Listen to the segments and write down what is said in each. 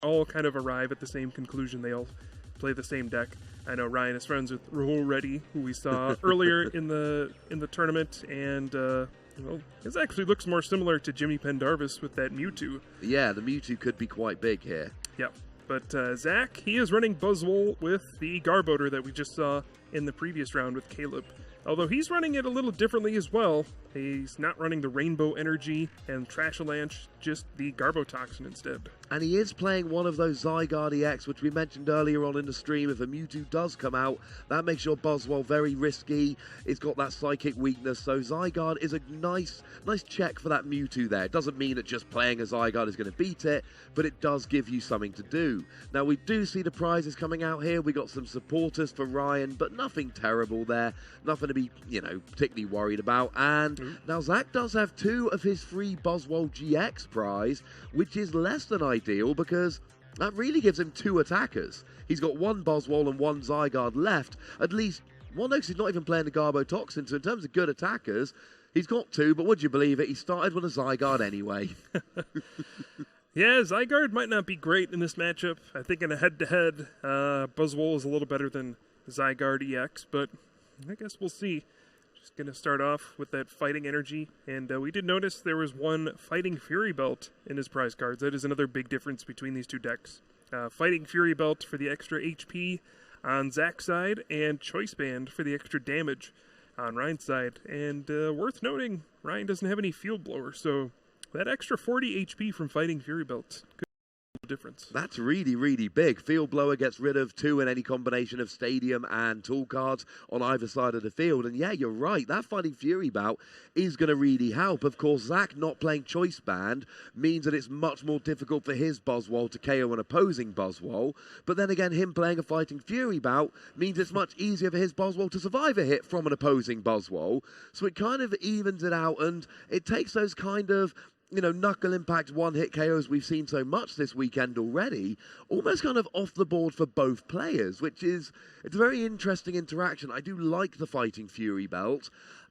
all kind of arrive at the same conclusion. They all play the same deck. I know Ryan is friends with Rahul Reddy, who we saw earlier in the tournament, and well, this actually looks more similar to Jimmy Pendarvis with that Mewtwo. Yeah, the Mewtwo could be quite big here. Yep. But Zach, he is running Buzzwole with the Garbodor that we just saw in the previous round with Caleb. Although he's running it a little differently as well. He's not running the Rainbow Energy and Trashalanche, just the Garbotoxin instead. And he is playing one of those Zygarde EX, which we mentioned earlier on in the stream. If a Mewtwo does come out, that makes your Buzzwole very risky. It's got that psychic weakness, so Zygarde is a nice check for that Mewtwo there. It doesn't mean that just playing a Zygarde is going to beat it, but it does give you something to do. Now, we do see the prizes coming out here. We got some supporters for Ryan, but nothing terrible there. Nothing to be, particularly worried about. And now Zach does have 2 of his free Buzzwole GX prize, which is less than ideal because that really gives him 2 attackers. He's got 1 Buzzwole and 1 Zygarde left. At least, well, no, because he's not even playing the Garbotoxin, so in terms of good attackers, he's got 2, but would you believe it? He started with a Zygarde anyway. Yeah, Zygarde might not be great in this matchup. I think in a head-to-head, Buzzwole is a little better than Zygarde EX, but I guess we'll see. Just going to start off with that Fighting Energy, and we did notice there was 1 Fighting Fury Belt in his prize cards. That is another big difference between these 2 decks. Fighting Fury Belt for the extra HP on Zach's side, and Choice Band for the extra damage on Ryan's side. And worth noting, Ryan doesn't have any Field Blower, so that extra 40 HP from Fighting Fury Belt could difference. That's really, really big. Field Blower gets rid of 2 in any combination of Stadium and Tool cards on either side of the field. And yeah, you're right. That Fighting Fury bout is going to really help. Of course, Zach not playing Choice Band means that it's much more difficult for his Buzzwole to KO an opposing Buzzwole. But then again, him playing a Fighting Fury bout means it's much easier for his Buzzwole to survive a hit from an opposing Buzzwole. So it kind of evens it out, and it takes those kind of knuckle impact one-hit KOs we've seen so much this weekend already, almost kind of off the board for both players, it's a very interesting interaction. I do like the Fighting Fury belt.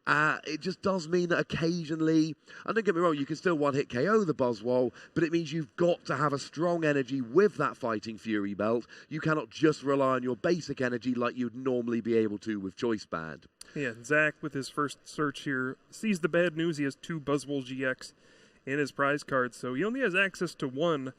It just does mean that occasionally, and don't get me wrong, you can still one-hit KO the Buzzwole, but it means you've got to have a strong energy with that Fighting Fury belt. You cannot just rely on your basic energy like you'd normally be able to with Choice Band. Yeah, Zach, with his first search here, sees the bad news. He has 2 Buzzwole GX in his prize cards, so he only has access to 1,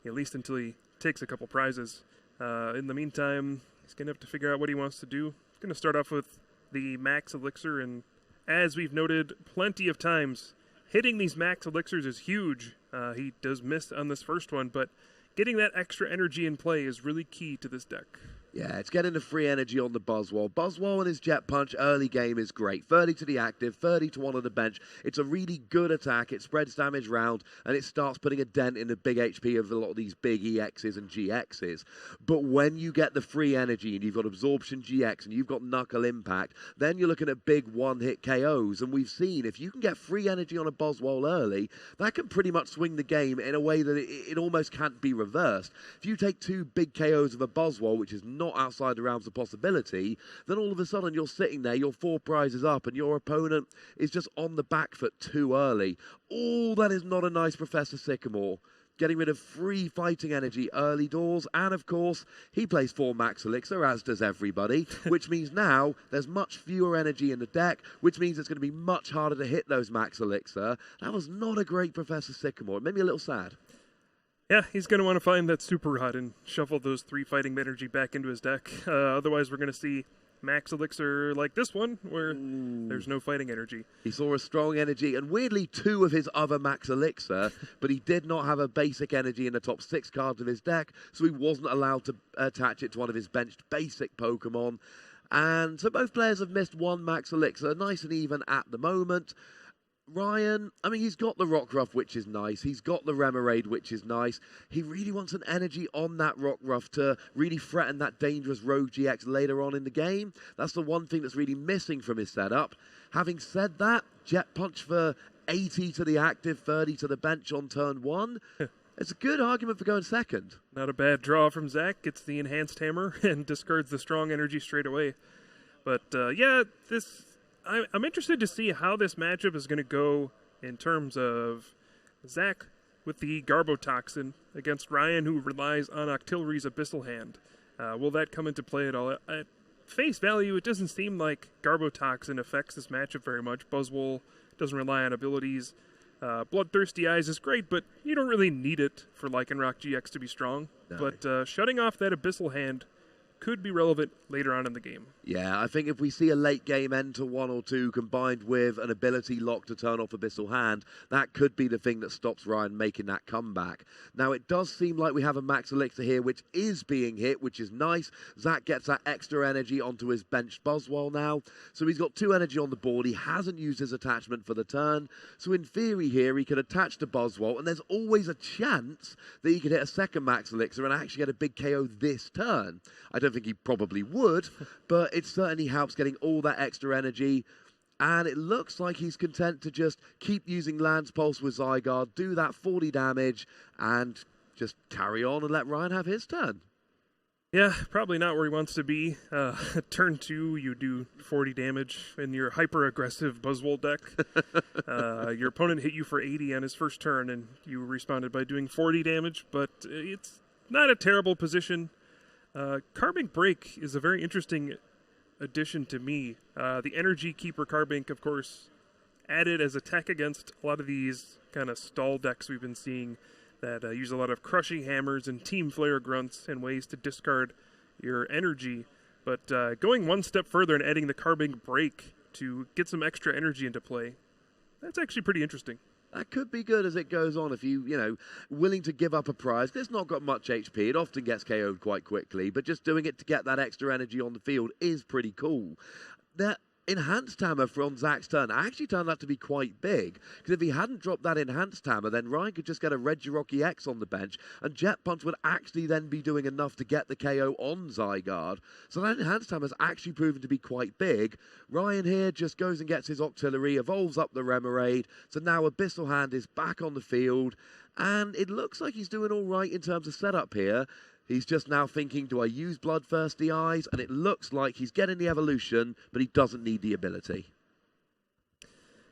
at least until he takes a couple prizes. In the meantime, he's going to have to figure out what he wants to do. He's going to start off with the Max Elixir, and as we've noted plenty of times, hitting these Max Elixirs is huge. He does miss on this first one, but getting that extra energy in play is really key to this deck. Yeah, it's getting the free energy on the Buzzwole. Buzzwole and his Jet Punch early game is great. 30 to the active, 30 to one on the bench. It's a really good attack. It spreads damage round, and it starts putting a dent in the big HP of a lot of these big EXs and GXs. But when you get the free energy, and you've got Absorption GX, and you've got Knuckle Impact, then you're looking at big one-hit KOs. And we've seen, if you can get free energy on a Buzzwole early, that can pretty much swing the game in a way that it almost can't be reversed. If you take 2 big KOs of a Buzzwole, which is not outside the realms of possibility, then all of a sudden you're sitting there, you're 4 prizes up, and your opponent is just on the back foot too early. Oh, that is not a nice Professor Sycamore. Getting rid of free fighting energy early doors, and of course, he plays 4 Max Elixir, as does everybody, which means now there's much fewer energy in the deck, which means it's going to be much harder to hit those Max Elixir. That was not a great Professor Sycamore. It made me a little sad. Yeah, he's going to want to find that Super Rod and shuffle those 3 fighting energy back into his deck. Otherwise, we're going to see Max Elixir like this one, where there's no fighting energy. He saw a strong energy, and weirdly 2 of his other Max Elixir, but he did not have a basic energy in the top 6 cards of his deck, so he wasn't allowed to attach it to one of his benched basic Pokemon. And so both players have missed 1 Max Elixir, nice and even at the moment. Ryan, I mean, he's got the Rockruff, which is nice. He's got the Remoraid, which is nice. He really wants an energy on that Rockruff to really threaten that dangerous Rogue GX later on in the game. That's the one thing that's really missing from his setup. Having said that, Jet Punch for 80 to the active, 30 to the bench on turn 1. It's a good argument for going second. Not a bad draw from Zach. Gets the Enhanced Hammer and discards the strong energy straight away. But yeah, I'm interested to see how this matchup is going to go in terms of Zach with the Garbotoxin against Ryan, who relies on Octillery's Abyssal Hand. Will that come into play at all? At face value, it doesn't seem like Garbotoxin affects this matchup very much. Buzzwole doesn't rely on abilities. Bloodthirsty Eyes is great, but you don't really need it for Lycanroc GX to be strong. No. But shutting off that Abyssal Hand could be relevant later on in the game. Yeah, I think if we see a late game end to 1 or 2 combined with an ability lock to turn off Abyssal Hand, that could be the thing that stops Ryan making that comeback. Now, it does seem like we have a Max Elixir here, which is being hit, which is nice. Zach gets that extra energy onto his benched Buzzwole now. So he's got 2 energy on the board. He hasn't used his attachment for the turn. So in theory here, he could attach to Buzzwole, and there's always a chance that he could hit a second Max Elixir and actually get a big KO this turn. I don't think he probably would, but it certainly helps getting all that extra energy. And it looks like he's content to just keep using Lance Pulse with Zygarde, do that 40 damage, and just carry on and let Ryan have his turn. Yeah, probably not where he wants to be. Turn 2, you do 40 damage in your hyper-aggressive Buzzwole deck. Your opponent hit you for 80 on his first turn, and you responded by doing 40 damage, but it's not a terrible position. Carbink Break is a very interesting addition to me. The Energy Keeper Carbink, of course, added as a tech against a lot of these kind of stall decks we've been seeing that use a lot of Crushing Hammers and Team Flare Grunts and ways to discard your energy. But going one step further and adding the Carbink Break to get some extra energy into play, that's actually pretty interesting. That could be good as it goes on if you willing to give up a prize. It's not got much HP. It often gets KO'd quite quickly, but just doing it to get that extra energy on the field is pretty cool. That Enhanced Hammer from Zach's turn actually turned out to be quite big, because if he hadn't dropped that Enhanced Hammer, then Ryan could just get a Regirocky X on the bench, and Jet Punch would actually then be doing enough to get the KO on Zygarde. So that Enhanced Hammer's actually proven to be quite big. Ryan here just goes and gets his Octillery, evolves up the Remoraid, so now Abyssal Hand is back on the field, and it looks like he's doing all right in terms of setup here. He's just now thinking, do I use Bloodthirsty Eyes? And it looks like he's getting the evolution, but he doesn't need the ability.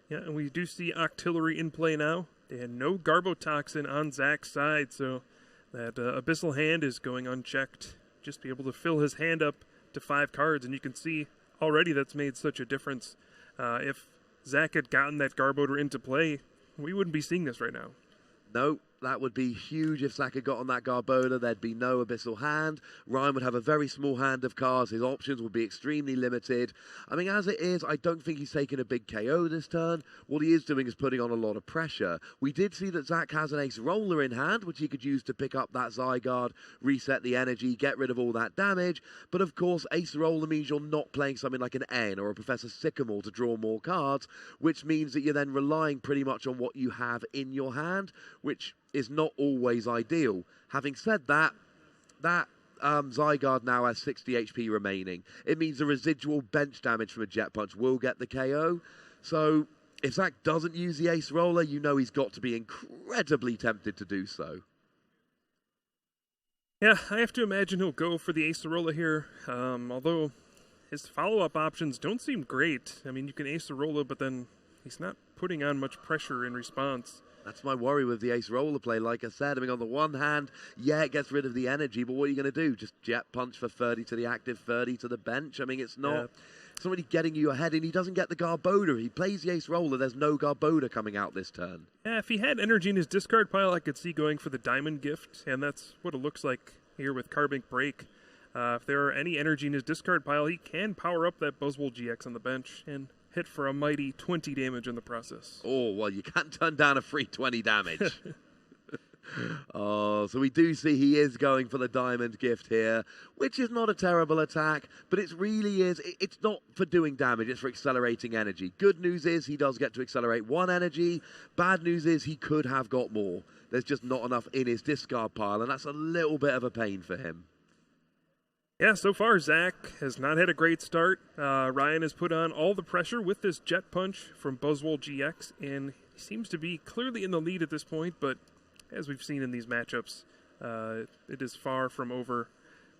Yeah, and we do see Octillery in play now. And no Garbotoxin on Zach's side, so that Abyssal Hand is going unchecked. Just be able to fill his hand up to 5 cards, and you can see already that's made such a difference. If Zach had gotten that Garbodor into play, we wouldn't be seeing this right now. No, that would be huge if Zach had got on that Garbodor. There'd be no Abyssal Hand. Ryan would have a very small hand of cards. His options would be extremely limited. I mean, as it is, I don't think he's taking a big KO this turn. What he is doing is putting on a lot of pressure. We did see that Zach has an Ace Roller in hand, which he could use to pick up that Zygarde, reset the energy, get rid of all that damage. But of course, Ace Roller means you're not playing something like an N or a Professor Sycamore to draw more cards, which means that you're then relying pretty much on what you have in your hand, which is not always ideal. Having said that, Zygarde now has 60 HP remaining. It means the residual bench damage from a Jet Punch will get the KO. So if Zach doesn't use the Ace Roller, you know he's got to be incredibly tempted to do so. Yeah, I have to imagine he'll go for the Ace Roller here, although his follow-up options don't seem great. I mean, you can Ace Roller, but then he's not putting on much pressure in response. That's my worry with the Ace Roller play, like I said. I mean, on the one hand, yeah, it gets rid of the energy, but what are you going to do? Just Jet Punch for 30 to the active, 30 to the bench? I mean, it's not really getting you ahead, and he doesn't get the Garbodor. He plays the Ace Roller. There's no Garbodor coming out this turn. Yeah, if he had energy in his discard pile, I could see going for the Diamond Gift, and that's what it looks like here with Carbink Break. If there are any energy in his discard pile, he can power up that Buzzwole GX on the bench and hit for a mighty 20 damage in the process. Oh, well, you can't turn down a free 20 damage. Oh, so we do see he is going for the Diamond Gift here, which is not a terrible attack, but it really is. It's not for doing damage, it's for accelerating energy. Good news is he does get to accelerate 1 energy. Bad news is he could have got more. There's just not enough in his discard pile, and that's a little bit of a pain for him. Yeah, so far Zach has not had a great start. Ryan has put on all the pressure with this Jet Punch from Buzzwole GX, and he seems to be clearly in the lead at this point, but as we've seen in these matchups, it is far from over.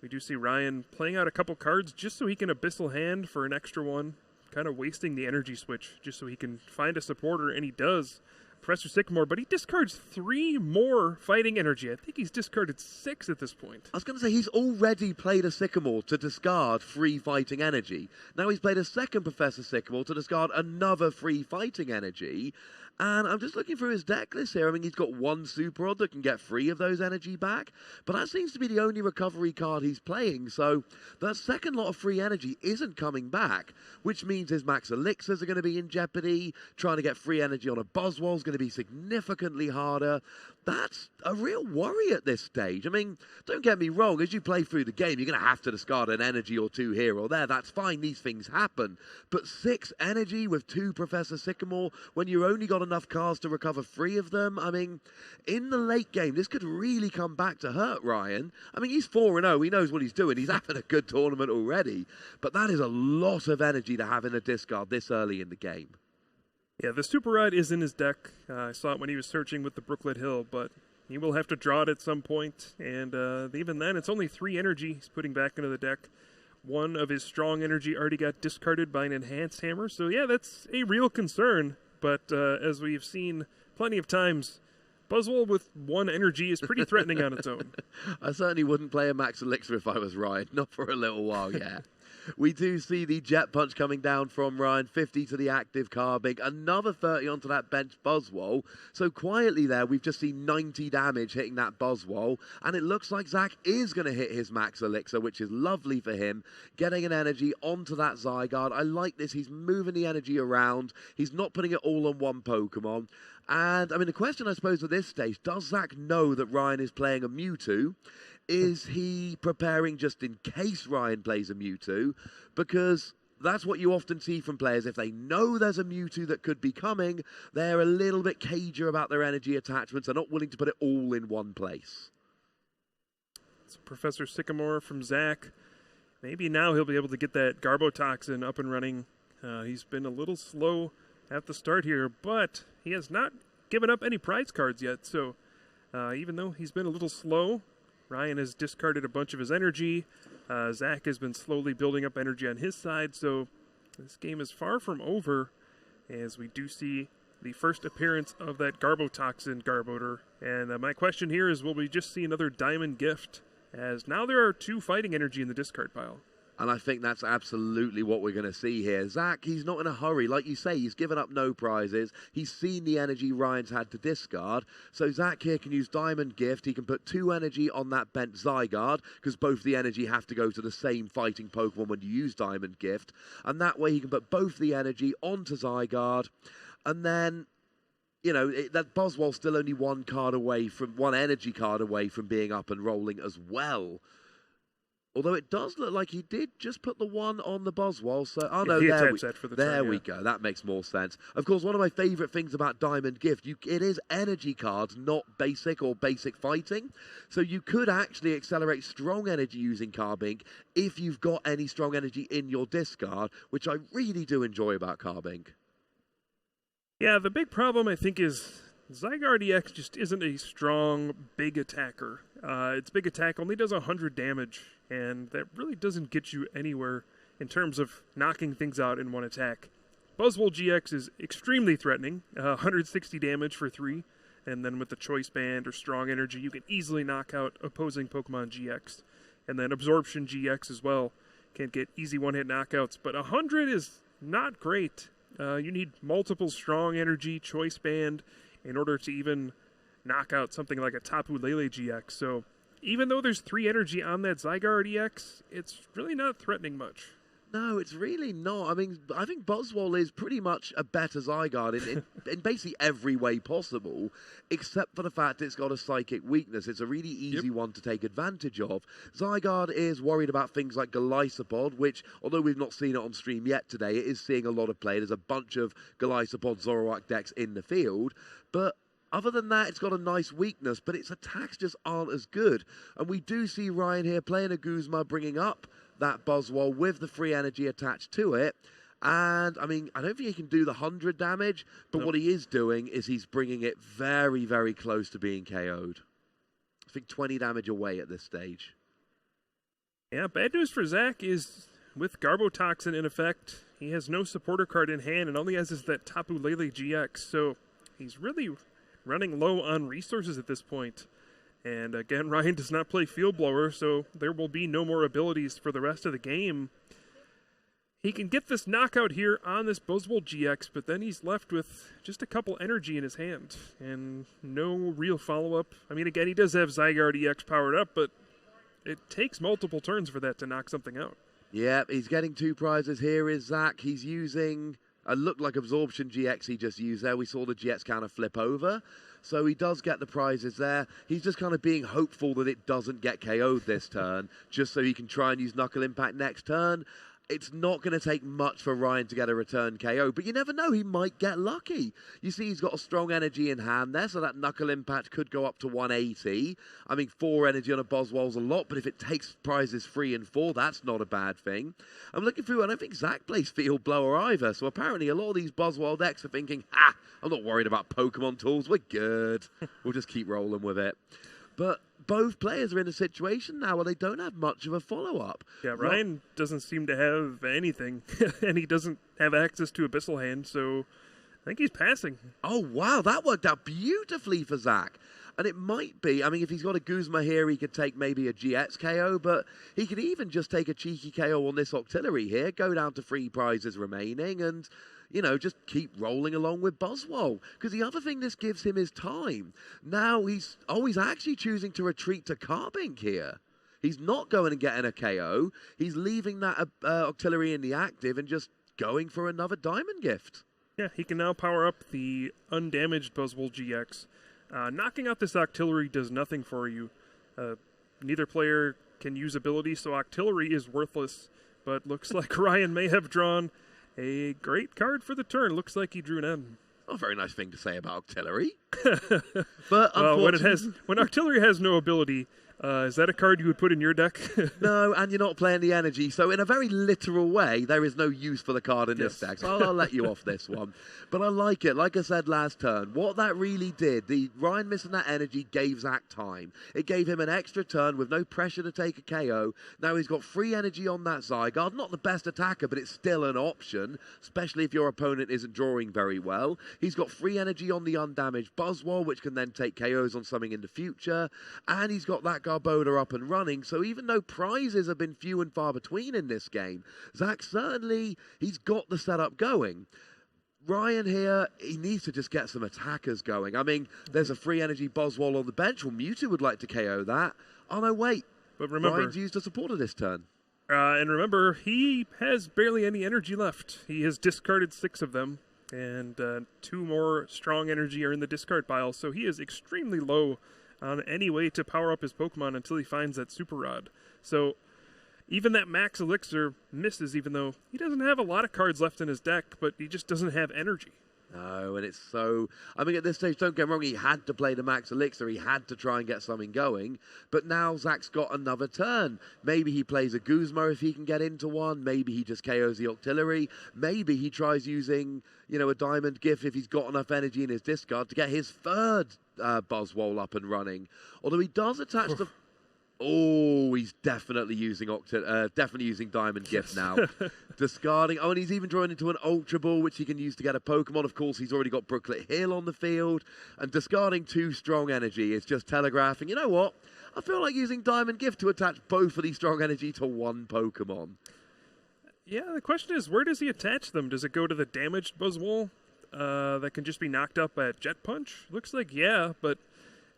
We do see Ryan playing out a couple cards just so he can Abyssal Hand for an extra one, kind of wasting the energy switch just so he can find a supporter, and he does Professor Sycamore, but he discards 3 more fighting energy. I think he's discarded 6 at this point. I was going to say, he's already played a Sycamore to discard 3 fighting energy. Now he's played a second Professor Sycamore to discard another 3 fighting energy. And I'm just looking through his deck list here. I mean, he's got 1 Super Rod that can get 3 of those energy back. But that seems to be the only recovery card he's playing. So that second lot of free energy isn't coming back, which means his Max Elixirs are going to be in jeopardy. Trying to get free energy on a Buzzwole is going to be significantly harder. That's a real worry at this stage. I mean, don't get me wrong. As you play through the game, you're going to have to discard an energy or 2 here or there. That's fine. These things happen. But 6 energy with 2 Professor Sycamore when you've only got enough cards to recover 3 of them. I mean, in the late game, this could really come back to hurt Ryan. I mean, he's 4-0. He knows what he's doing. He's having a good tournament already. But that is a lot of energy to have in a discard this early in the game. Yeah, the Super Rod is in his deck. I saw it when he was searching with the Brooklet Hill, but he will have to draw it at some point. And even then, it's only 3 energy he's putting back into the deck. 1 of his strong energy already got discarded by an Enhanced Hammer. So yeah, that's a real concern. But as we've seen plenty of times, Buzzwole with 1 energy is pretty threatening on its own. I certainly wouldn't play a Max Elixir if I was Ryan. Not for a little while yet. We do see the Jet Punch coming down from Ryan, 50 to the active Carbink, another 30 onto that bench Buzzwole. So quietly there, we've just seen 90 damage hitting that Buzzwole, and it looks like Zach is going to hit his Max Elixir, which is lovely for him, getting an energy onto that Zygarde. I like this. He's moving the energy around. He's not putting it all on one Pokemon. And, I mean, the question, I suppose, at this stage, does Zach know that Ryan is playing a Mewtwo? Is he preparing just in case Ryan plays a Mewtwo? Because that's what you often see from players. If they know there's a Mewtwo that could be coming, they're a little bit cagier about their energy attachments. They're not willing to put it all in one place. It's Professor Sycamore from Zach. Maybe now he'll be able to get that Garbotoxin up and running. He's been a little slow at the start here, but he has not given up any prize cards yet. So even though he's been a little slow, Ryan has discarded a bunch of his energy. Zach has been slowly building up energy on his side. So this game is far from over as we do see the first appearance of that Garbotoxin Garbodor. And my question here is, will we just see another Diamond Gift? As now there are 2 fighting energy in the discard pile. And I think that's absolutely what we're going to see here. Zach, he's not in a hurry. Like you say, he's given up no prizes. He's seen the energy Ryan's had to discard. So Zach here can use Diamond Gift. He can put 2 energy on that bent Zygarde, because both the energy have to go to the same fighting Pokemon when you use Diamond Gift. And that way he can put both the energy onto Zygarde. And then, you know, that Buzzwole's still only 1 energy card away from being up and rolling as well. Although it does look like he did just put the 1 on the Buzzwole. So, oh no, there we go. That makes more sense. Of course, one of my favorite things about Diamond Gift, it is energy cards, not basic or basic fighting. So you could actually accelerate strong energy using Carbink if you've got any strong energy in your discard, which I really do enjoy about Carbink. Yeah, the big problem, I think, is Zygarde EX just isn't a strong, big attacker. Its big attack only does 100 damage, and that really doesn't get you anywhere in terms of knocking things out in one attack. Buzzwole GX is extremely threatening, 160 damage for 3, and then with the Choice Band or Strong Energy, you can easily knock out opposing Pokemon GX. And then Absorption GX as well can get easy one-hit knockouts, but 100 is not great. You need multiple Strong Energy, Choice Band, in order to even knock out something like a Tapu Lele GX. So even though there's 3 energy on that Zygarde EX, it's really not threatening much. No, it's really not. I mean, I think Buzzwole is pretty much a better Zygarde in basically every way possible, except for the fact it's got a psychic weakness. It's a really easy one to take advantage of. Zygarde is worried about things like Golisopod, which, although we've not seen it on stream yet today, it is seeing a lot of play. There's a bunch of Golisopod Zoroark decks in the field, but other than that, it's got a nice weakness, but its attacks just aren't as good. And we do see Ryan here playing a Guzma, bringing up that Buzzwole with the free energy attached to it. And, I mean, I don't think he can do the 100 damage, but what he is doing is he's bringing it very, very close to being KO'd. I think 20 damage away at this stage. Yeah, bad news for Zach is with Garbotoxin in effect, he has no supporter card in hand and all he has is that Tapu Lele GX. So he's really running low on resources at this point. And again, Ryan does not play Field Blower, so there will be no more abilities for the rest of the game. He can get this knockout here on this Buzzwole GX, but then he's left with just a couple energy in his hand and no real follow-up. I mean, again, he does have Zygarde EX powered up, but it takes multiple turns for that to knock something out. Yeah, he's getting 2 prizes. Here is Zach. He's using a look like Absorption GX he just used there. We saw the GX kind of flip over. So he does get the prizes there. He's just kind of being hopeful that it doesn't get KO'd this turn, just so he can try and use Knuckle Impact next turn. It's not going to take much for Ryan to get a return KO, but you never know, he might get lucky. You see he's got a strong energy in hand there, so that Knuckle Impact could go up to 180. I mean, 4 energy on a Buzzwole's a lot, but if it takes prizes 3 and 4, that's not a bad thing. I'm looking through, I don't think Zach plays Field Blower either, so apparently a lot of these Buzzwole decks are thinking, I'm not worried about Pokemon tools, we're good. We'll just keep rolling with it. But both players are in a situation now where they don't have much of a follow-up. Yeah, Ryan doesn't seem to have anything, and he doesn't have access to Abyssal Hand, so I think he's passing. Oh, wow, that worked out beautifully for Zach. And it might be, I mean, if he's got a Guzma here, he could take maybe a GX KO, but he could even just take a cheeky KO on this Octillery here, go down to 3 prizes remaining, and, you know, just keep rolling along with Buzzwole. Because the other thing this gives him is time. Now he's actually choosing to retreat to Carbink here. He's not going and getting a KO. He's leaving that Octillery in the active and just going for another Diamond Gift. Yeah, he can now power up the undamaged Buzzwole GX. Knocking out this Octillery does nothing for you. Neither player can use abilities, so Octillery is worthless. But looks like Ryan may have drawn a great card for the turn. Looks like he drew an N. Not a very nice thing to say about Octillery. But when Octillery has no ability, is that a card you would put in your deck? No, and you're not playing the energy. So in a very literal way, there is no use for the card in this deck. So I'll let you off this one. But I like it. Like I said last turn, what that really did, the Ryan missing that energy gave Zach time. It gave him an extra turn with no pressure to take a KO. Now he's got free energy on that Zygarde. Not the best attacker, but it's still an option, especially if your opponent isn't drawing very well. He's got free energy on the undamaged Buzzwole, which can then take KOs on something in the future. And he's got that Garbodor up and running, so even though prizes have been few and far between in this game, Zach certainly, he's got the setup going. Ryan here, he needs to just get some attackers going. I mean, there's a free energy Buzzwole on the bench. Well, Mewtwo would like to KO that. Oh, no, wait. But remember, Ryan's used a supporter this turn. And remember, he has barely any energy left. He has discarded 6 of them, and 2 more strong energy are in the discard pile, so he is extremely low on any way to power up his Pokemon until he finds that Super Rod. So even that Max Elixir misses, even though he doesn't have a lot of cards left in his deck, but he just doesn't have energy. No, and it's so... I mean, at this stage, don't get me wrong, he had to play the Max Elixir. He had to try and get something going. But now Zach's got another turn. Maybe he plays a Guzma if he can get into one. Maybe he just KOs the Octillery. Maybe he tries using, you know, a Diamond Gift if he's got enough energy in his discard to get his 3rd Buzzwole up and running. Although he does attach the... Oh, he's definitely using Diamond Gift now. Discarding. Oh, and he's even drawing into an Ultra Ball, which he can use to get a Pokemon. Of course, he's already got Brooklet Hill on the field. And discarding 2 strong energy is just telegraphing, you know what? I feel like using Diamond Gift to attach both of these strong energy to one Pokemon. Yeah, the question is, where does he attach them? Does it go to the damaged Buzzwole that can just be knocked up at Jet Punch? Looks like, yeah, but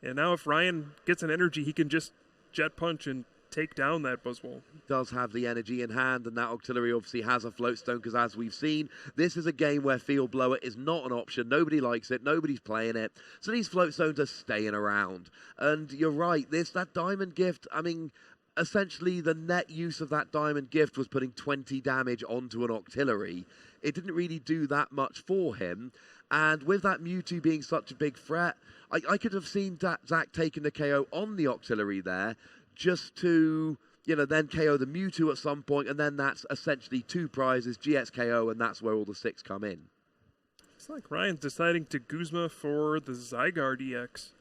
and now if Ryan gets an energy, he can just Jet Punch and take down that Buzzwole. He does have the energy in hand, and that Octillery obviously has a Float Stone, because as we've seen, this is a game where Field Blower is not an option. Nobody likes it. Nobody's playing it. So these Float Stones are staying around. And you're right, that Diamond Gift, I mean, essentially the net use of that Diamond Gift was putting 20 damage onto an Octillery. It didn't really do that much for him. And with that Mewtwo being such a big threat, I could have seen Zach taking the KO on the Octillery there just to, you know, then KO the Mewtwo at some point, and then that's essentially 2 prizes, GX KO, and that's where all the 6 come in. It's like Ryan's deciding to Guzma for the Zygarde EX,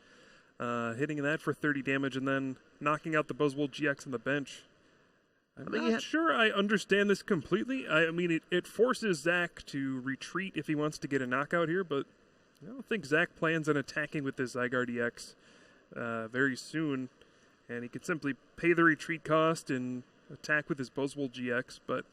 hitting that for 30 damage and then knocking out the Buzzwole GX on the bench. I'm not sure I understand this completely. I mean, it forces Zach to retreat if he wants to get a knockout here, but I don't think Zach plans on attacking with this Zygarde EX very soon, and he could simply pay the retreat cost and attack with his Buzzwole GX, but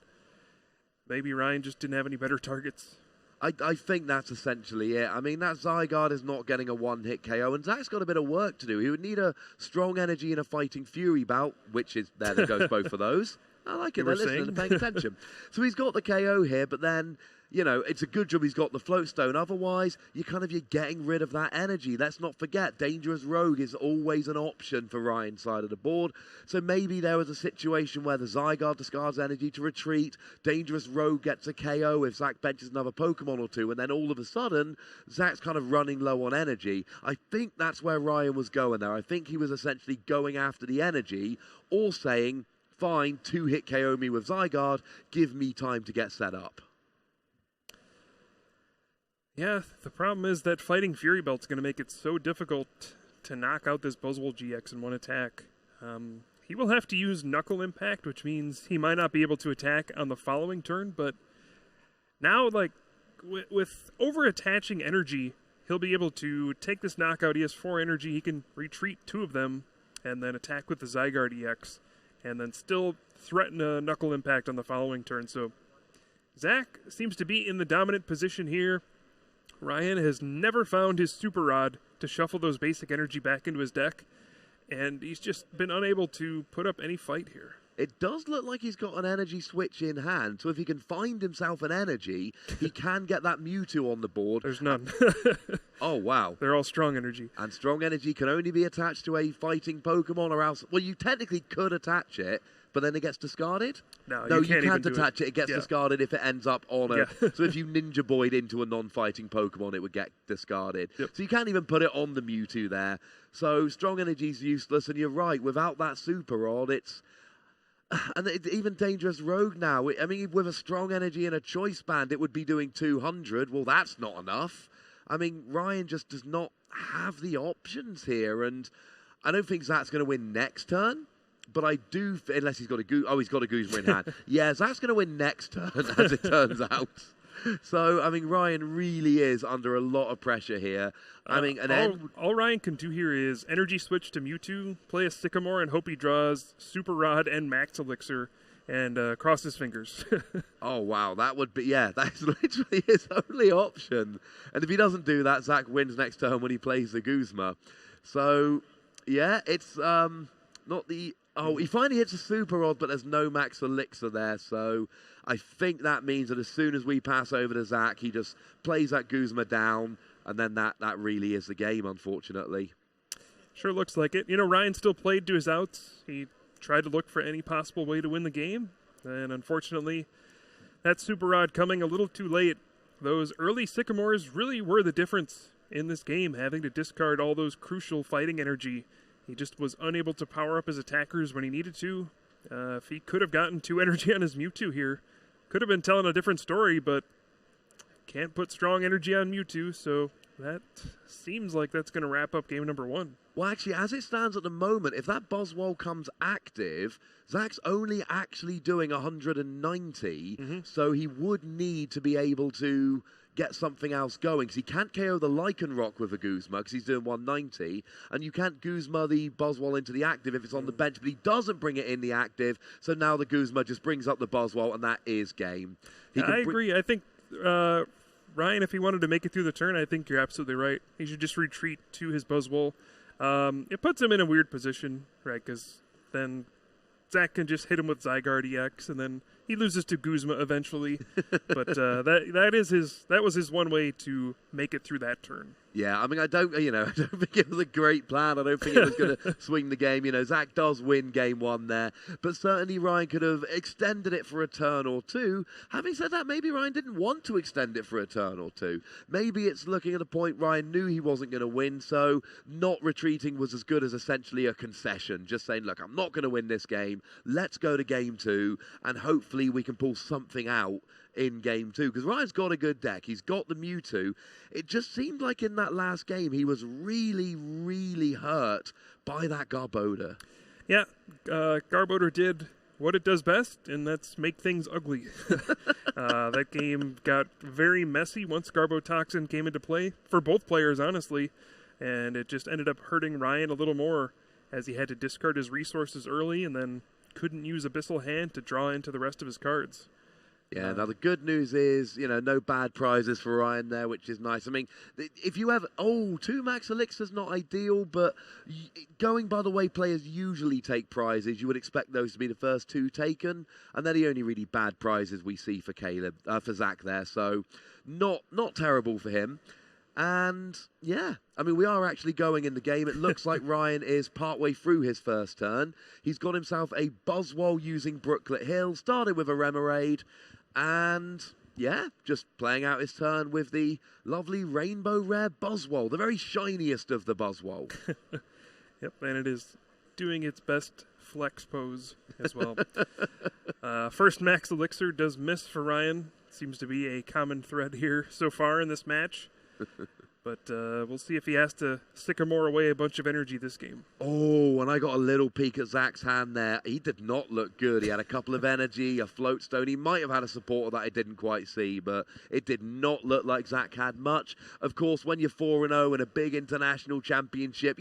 maybe Ryan just didn't have any better targets. I think that's essentially it. I mean, that Zygarde is not getting a one-hit KO, and Zach's got a bit of work to do. He would need a strong energy and a Fighting Fury bout, which is, there goes both of those. I like it, they're listening and paying attention. So he's got the KO here, but then, you know, it's a good job he's got the Float Stone. Otherwise, you're getting rid of that energy. Let's not forget, Dangerous Rogue is always an option for Ryan's side of the board. So maybe there was a situation where the Zygarde discards energy to retreat, Dangerous Rogue gets a KO if Zach benches another Pokemon or two, and then all of a sudden, Zach's kind of running low on energy. I think that's where Ryan was going there. I think he was essentially going after the energy, or saying, fine, 2-hit KO me with Zygarde, give me time to get set up. Yeah, the problem is that Fighting Fury Belt's going to make it so difficult to knock out this Buzzwole GX in one attack. He will have to use Knuckle Impact, which means he might not be able to attack on the following turn, but now, like, with over-attaching energy, he'll be able to take this knockout. He has 4 energy, he can retreat 2 of them, and then attack with the Zygarde EX, and then still threaten a Knuckle Impact on the following turn. So Zach seems to be in the dominant position here. Ryan has never found his Super Rod to shuffle those basic energy back into his deck, and he's just been unable to put up any fight here. It does look like he's got an energy switch in hand, so if he can find himself an energy, he can get that Mewtwo on the board. There's none. Oh, wow. They're all strong energy. And strong energy can only be attached to a fighting Pokemon, or else... Well, you technically could attach it, but then it gets discarded? No, you can't attach it. It gets discarded if it ends up on a... So if you Ninja Boy'd into a non-fighting Pokemon, it would get discarded. Yep. So you can't even put it on the Mewtwo there. So strong energy is useless, and you're right. Without that Super Rod, it's... And even Dangerous Rogue now, I mean, with a strong energy and a choice band, it would be doing 200. Well, that's not enough. I mean, Ryan just does not have the options here, and I don't think Zach's going to win next turn, but I do, unless he's got he's got a Guzma in hand. Yeah, Zach's going to win next turn, as it turns out. So, I mean, Ryan really is under a lot of pressure here. I mean, and all Ryan can do here is energy switch to Mewtwo, play a Sycamore, and hope he draws Super Rod and Max Elixir, and cross his fingers. Oh, wow. That would be, yeah, that's literally his only option. And if he doesn't do that, Zach wins next turn when he plays the Guzma. So, yeah, it's not the... Oh, he finally hits a Super Rod, but there's no Max Elixir there, so I think that means that as soon as we pass over to Zach, he just plays that Guzma down, and then that really is the game, unfortunately. Sure looks like it. You know, Ryan still played to his outs. He tried to look for any possible way to win the game, and unfortunately, that Super Rod coming a little too late. Those early Sycamores really were the difference in this game, having to discard all those crucial fighting energy. He just was unable to power up his attackers when he needed to. If he could have gotten 2 energy on his Mewtwo here, could have been telling a different story, but can't put strong energy on Mewtwo, so that seems like that's going to wrap up game number 1. Well, actually, as it stands at the moment, if that Buzzwole comes active, Zach's only actually doing 190, so he would need to be able to get something else going, because he can't KO the Lycanroc with a Guzma, because he's doing 190, and you can't Guzma the Buzzwole into the active if it's on the bench, but he doesn't bring it in the active, so now the Guzma just brings up the Buzzwole, and that is game. I agree. I think, Ryan, if he wanted to make it through the turn, I think you're absolutely right. He should just retreat to his Buzzwole. It puts him in a weird position, right, because then Zach can just hit him with Zygarde EX, and then he loses to Guzma eventually. But that was his one way to make it through that turn. Yeah, I mean, I don't think it was a great plan. I don't think it was going to swing the game. You know, Zach does win game 1 there, but certainly Ryan could have extended it for a turn or two. Having said that, maybe Ryan didn't want to extend it for a turn or two. Maybe it's looking at a point Ryan knew he wasn't going to win, so not retreating was as good as essentially a concession. Just saying, look, I'm not going to win this game. Let's go to game 2, and hopefully we can pull something out in game 2, because Ryan's got a good deck. He's got the Mewtwo. It just seemed like in that last game he was really, really hurt by that Garbodor. Yeah, Garbodor did what it does best, and that's make things ugly. That game got very messy once Garbotoxin came into play, for both players, honestly, and it just ended up hurting Ryan a little more as he had to discard his resources early and then couldn't use Abyssal Hand to draw into the rest of his cards. Yeah, now the good news is, no bad prizes for Ryan there, which is nice. I mean, if you have, 2 max elixirs, not ideal, but going by the way players usually take prizes, you would expect those to be the first 2 taken, and they're the only really bad prizes we see for for Zach there, so not terrible for him. And yeah, I mean, we are actually going in the game. It looks like Ryan is partway through his first turn. He's got himself a Buzzwole using Brooklet Hill, started with a Remoraid, and yeah, just playing out his turn with the lovely Rainbow Rare Buzzwole, the very shiniest of the Buzzwole. Yep, and it is doing its best flex pose as well. First max elixir does miss for Ryan. Seems to be a common thread here so far in this match. But we'll see if he has to Sycamore away a bunch of energy this game. Oh, and I got a little peek at Zach's hand there. He did not look good. He had a couple of energy, a float stone. He might have had a supporter that I didn't quite see, but it did not look like Zach had much. Of course, when you're 4-0 in a big international championship,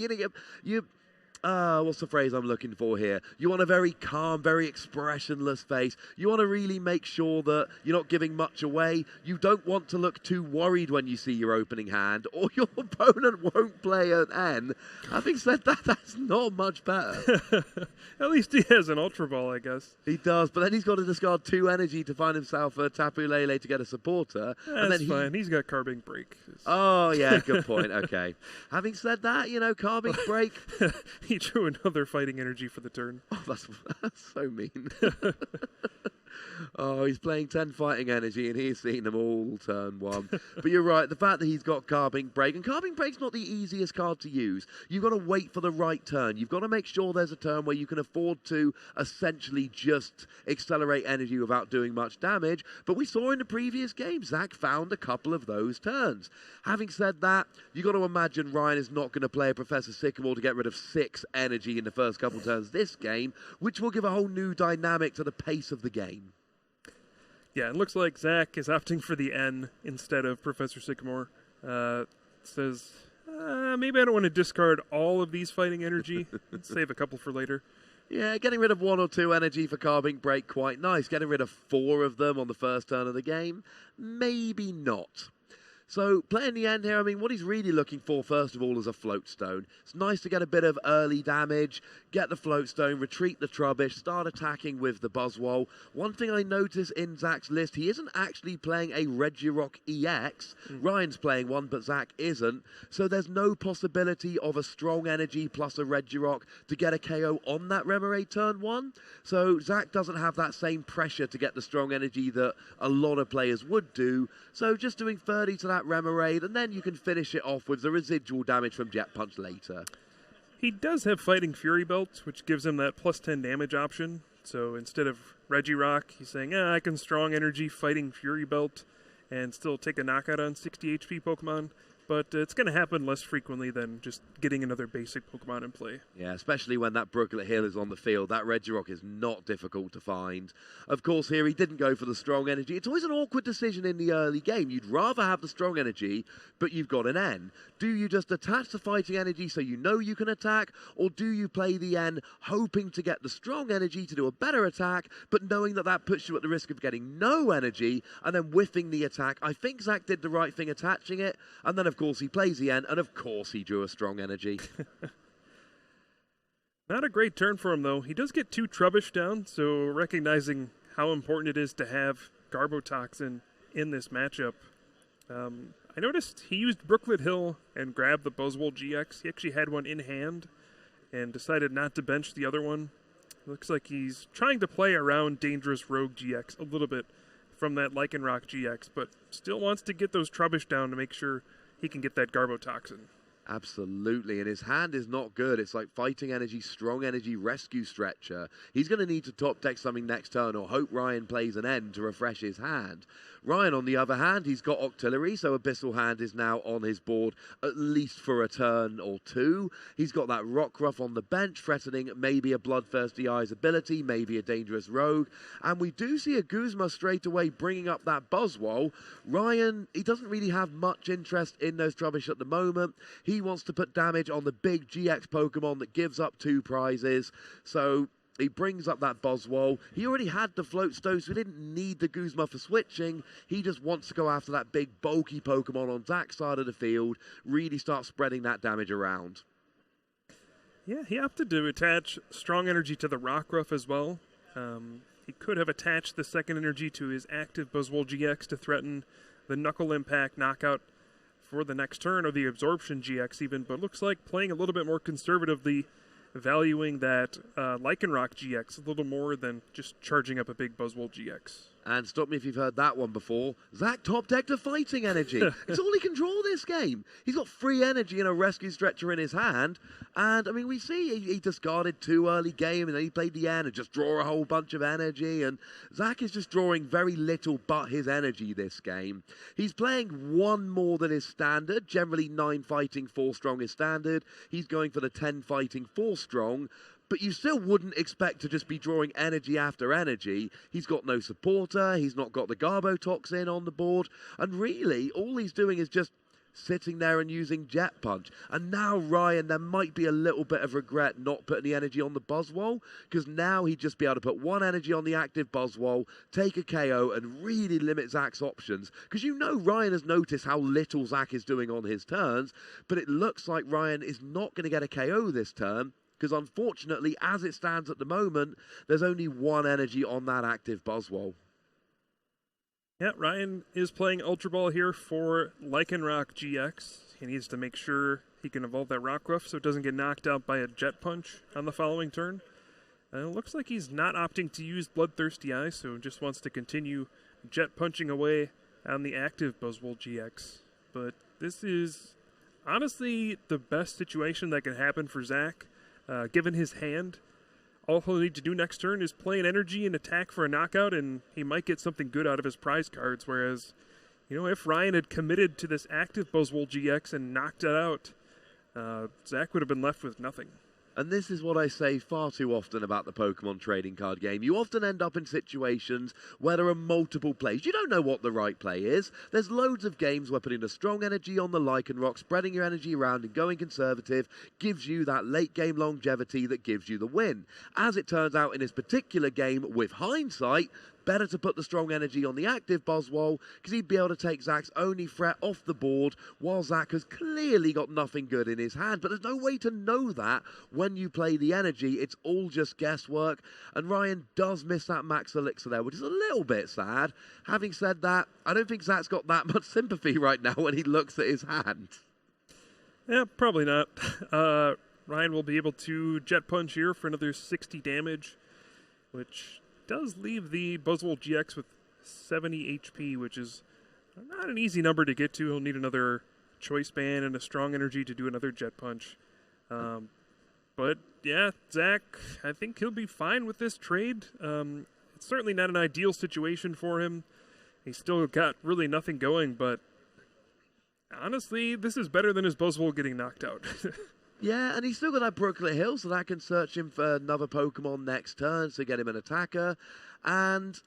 what's the phrase I'm looking for here? You want a very calm, very expressionless face. You want to really make sure that you're not giving much away. You don't want to look too worried when you see your opening hand, or your opponent won't play an N. Having said that, that's not much better. At least he has an Ultra Ball, I guess. He does, but then he's got to discard 2 energy to find himself a Tapu Lele to get a supporter. That's fine. He's got Carbink Break. Oh, yeah, good point. Okay. Having said that, Carbink Break... He drew another fighting energy for the turn. Oh, that's so mean. Oh, he's playing 10 fighting energy and he's seen them all turn 1. But you're right, the fact that he's got Carbink Break, and Carbink Break's not the easiest card to use. You've got to wait for the right turn. You've got to make sure there's a turn where you can afford to essentially just accelerate energy without doing much damage. But we saw in the previous game, Zach found a couple of those turns. Having said that, you've got to imagine Ryan is not going to play a Professor Sycamore to get rid of 6 energy in the first couple turns this game, which will give a whole new dynamic to the pace of the game. Yeah, it looks like Zach is opting for the N instead of Professor Sycamore. Says, maybe I don't want to discard all of these fighting energy. Let's save a couple for later. Yeah, getting rid of 1 or 2 energy for Carbink Break, quite nice. Getting rid of 4 of them on the first turn of the game, maybe not. So, playing the end here, I mean, what he's really looking for, first of all, is a float stone. It's nice to get a bit of early damage, get the float stone, retreat the Trubbish, start attacking with the Buzzwole. One thing I notice in Zach's list, he isn't actually playing a Regirock EX. Ryan's playing one, but Zach isn't. So there's no possibility of a strong energy plus a Regirock to get a KO on that Remoraid turn 1. So Zach doesn't have that same pressure to get the strong energy that a lot of players would do. So just doing 30 to that Remoraid, and then you can finish it off with the residual damage from Jet Punch later. He does have Fighting Fury Belt, which gives him that plus 10 damage option. So instead of Regirock, he's saying, I can strong energy Fighting Fury Belt and still take a knockout on 60 HP Pokemon. But it's going to happen less frequently than just getting another basic Pokemon in play. Yeah, especially when that Brooklet Hill is on the field. That Regirock is not difficult to find. Of course, here he didn't go for the strong energy. It's always an awkward decision in the early game. You'd rather have the strong energy, but you've got an N. Do you just attach the fighting energy so you know you can attack, or do you play the N hoping to get the strong energy to do a better attack, but knowing that that puts you at the risk of getting no energy and then whiffing the attack? I think Zach did the right thing attaching it, and then of course he plays the N, and of course he drew a strong energy. Not a great turn for him, though. He does get 2 Trubbish down, so recognizing how important it is to have Garbotoxin in this matchup. I noticed he used Brooklet Hill and grabbed the Buzzwole GX. He actually had one in hand and decided not to bench the other one. Looks like he's trying to play around Dangerous Rogue GX a little bit from that Lycanroc GX, but still wants to get those Trubbish down to make sure he can get that Garbotoxin. Absolutely, and his hand is not good. It's like fighting energy, strong energy, rescue stretcher. He's going to need to top deck something next turn or hope Ryan plays an end to refresh his hand. Ryan, on the other hand, he's got Octillery, so Abyssal Hand is now on his board at least for a turn or two. He's got that Rockruff on the bench, threatening maybe a Bloodthirsty Eyes ability, maybe a Dangerous Rogue. And we do see a Guzma straight away bringing up that Buzzwole. Ryan, he doesn't really have much interest in those Trubbish at the moment. He wants to put damage on the big GX Pokemon that gives up 2 prizes. So he brings up that Buzzwole. He already had the Float Stone, so he didn't need the Guzma for switching. He just wants to go after that big, bulky Pokemon on Zach's side of the field, really start spreading that damage around. Yeah, he opted to attach strong energy to the Rockruff as well. He could have attached the second energy to his active Buzzwole GX to threaten the Knuckle Impact knockout for the next turn, or the Absorption GX even, but looks like playing a little bit more conservatively, valuing that Lycanroc GX a little more than just charging up a big Buzzwole GX. And stop me if you've heard that one before. Zach top decked a fighting energy. It's all he can draw this game. He's got free energy and a rescue stretcher in his hand. And, I mean, we see he discarded 2 early game and then he played the end and just draw a whole bunch of energy. And Zach is just drawing very little but his energy this game. He's playing 1 more than his standard. Generally 9 fighting, 4 strong is standard. He's going for the 10 fighting, 4 strong. But you still wouldn't expect to just be drawing energy after energy. He's got no supporter. He's not got the Garbotoxin on the board. And really, all he's doing is just sitting there and using Jet Punch. And now, Ryan, there might be a little bit of regret not putting the energy on the Buzzwole, because now he'd just be able to put 1 energy on the active Buzzwole, take a KO, and really limit Zach's options. Because you know Ryan has noticed how little Zach is doing on his turns, but it looks like Ryan is not going to get a KO this turn, because unfortunately, as it stands at the moment, there's only 1 energy on that active Buzzwole. Yeah, Ryan is playing Ultra Ball here for Lycanroc GX. He needs to make sure he can evolve that Rockruff so it doesn't get knocked out by a Jet Punch on the following turn. It looks like he's not opting to use Bloodthirsty Eye, so just wants to continue Jet Punching away on the active Buzzwole GX. But this is honestly the best situation that can happen for Zach. Given his hand, all he'll need to do next turn is play an energy and attack for a knockout, and he might get something good out of his prize cards. Whereas, you know, if Ryan had committed to this active Buzzwole GX and knocked it out, Zach would have been left with nothing. And this is what I say far too often about the Pokemon trading card game. You often end up in situations where there are multiple plays. You don't know what the right play is. There's loads of games where putting the strong energy on the Lycanroc, spreading your energy around and going conservative gives you that late game longevity that gives you the win. As it turns out in this particular game, with hindsight, better to put the strong energy on the active Buzzwole, because he'd be able to take Zach's only threat off the board, while Zach has clearly got nothing good in his hand. But there's no way to know that when you play the energy. It's all just guesswork. And Ryan does miss that max elixir there, which is a little bit sad. Having said that, I don't think Zach's got that much sympathy right now when he looks at his hand. Yeah, probably not. Ryan will be able to Jet Punch here for another 60 damage, which does leave the Buzzwole GX with 70 HP, which is not an easy number to get to. He'll need another Choice Band and a strong energy to do another Jet Punch. But yeah, Zach, I think he'll be fine with this trade. It's certainly not an ideal situation for him. He's still got really nothing going, but honestly, this is better than his Buzzwole getting knocked out. Yeah, and he's still got that Brooklet Hill, so that can search him for another Pokemon next turn to get him an attacker. And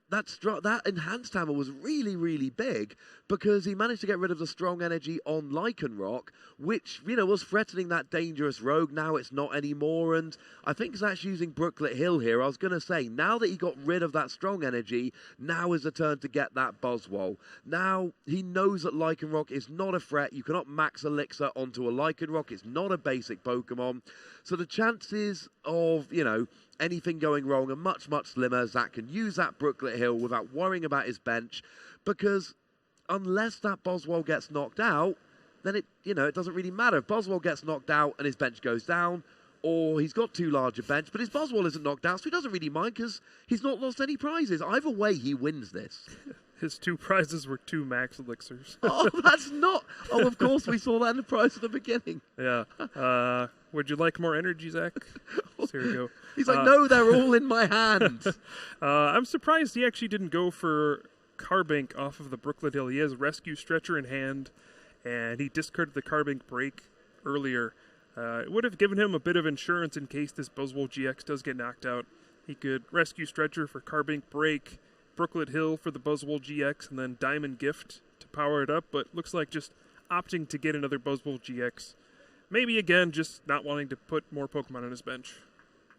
that enhanced hammer was really, really big because he managed to get rid of the strong energy on Lycanroc, which, you know, was threatening that dangerous rogue. Now it's not anymore, and I think Zach's using Brooklet Hill here. I was going to say, now that he got rid of that strong energy, now is the turn to get that Buzzwole. Now, he knows that Lycanroc is not a threat. You cannot max Elixir onto a Lycanroc. It's not a basic Pokemon. So the chances of, you know, anything going wrong are much, much slimmer. Zach can use that Brooklet Hill without worrying about his bench, because unless that Buzzwole gets knocked out, then it doesn't really matter. If Buzzwole gets knocked out and his bench goes down, or he's got too large a bench, but his Buzzwole isn't knocked out, so he doesn't really mind because he's not lost any prizes. Either way, he wins this. His 2 prizes were 2 max elixirs. Oh, that's not. Oh, of course, we saw that in the prize at the beginning. Yeah. Would you like more energy, Zach? So here we go. He's like, no, they're all in my hand. I'm surprised he actually didn't go for Carbink off of the Brooklet Hill. He has Rescue Stretcher in hand, and he discarded the Carbink break earlier. It would have given him a bit of insurance in case this Buzzwole GX does get knocked out. He could Rescue Stretcher for Carbink break, Brooklet Hill for the Buzzwole GX, and then Diamond Gift to power it up, but looks like just opting to get another Buzzwole GX. Maybe, again, just not wanting to put more Pokemon on his bench.